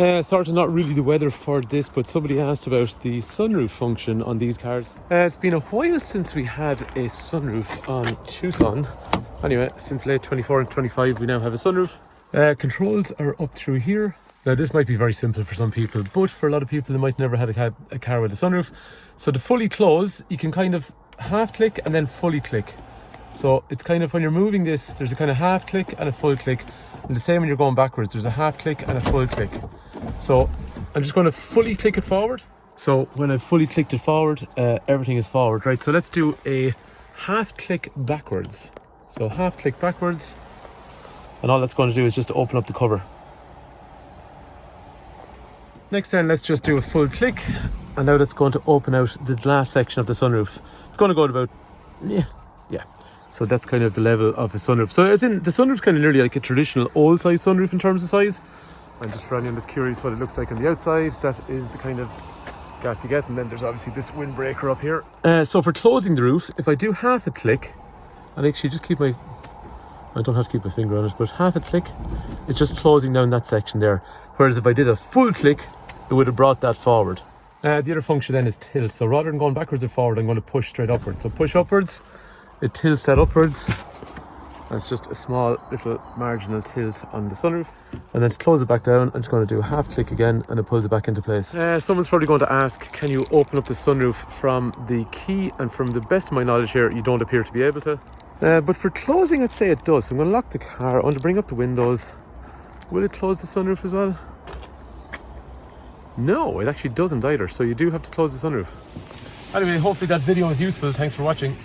Sort of not really the weather for this, but somebody asked about the sunroof function on these cars. It's been a while since we had a sunroof on Tucson. Anyway, since late 24 and 25 we now have a sunroof. Controls are up through here. Now this might be very simple for some people, but for a lot of people they might never had a car with a sunroof. So to fully close, you can kind of half click and then fully click. So it's kind of when you're moving this, there's a kind of half click and a full click. And the same when you're going backwards, there's a half click and a full click. So I'm just going to fully click it forward. So when I've fully clicked it forward, everything is forward, right? So let's do a half click backwards. So half click backwards. And all that's going to do is just open up the cover. Next then, let's just do a full click. And now that's going to open out the glass section of the sunroof. It's going to go to about, yeah. So that's kind of the level of a sunroof. So as in, the sunroof's kind of nearly like a traditional old size sunroof in terms of size. And just for anyone that's curious what it looks like on the outside, that is the kind of gap you get. And then there's obviously this windbreaker up here. So for closing the roof, if I do half a click, and actually just keep my, I don't have to keep my finger on it, but half a click, it's just closing down that section there. Whereas if I did a full click, it would have brought that forward. The other function then is tilt. So rather than going backwards or forward, I'm going to push straight upwards. So push upwards, it tilts that upwards. That's just a small little marginal tilt on the sunroof. And then to close it back down, I'm just going to do a half click again and it pulls it back into place. Someone's probably going to ask, can you open up the sunroof from the key? And from the best of my knowledge here, you don't appear to be able to. But for closing, I'd say it does. So I'm going to lock the car. I want to bring up the windows. Will it close the sunroof as well? No, it actually doesn't either. So you do have to close the sunroof. Anyway, hopefully that video was useful. Thanks for watching.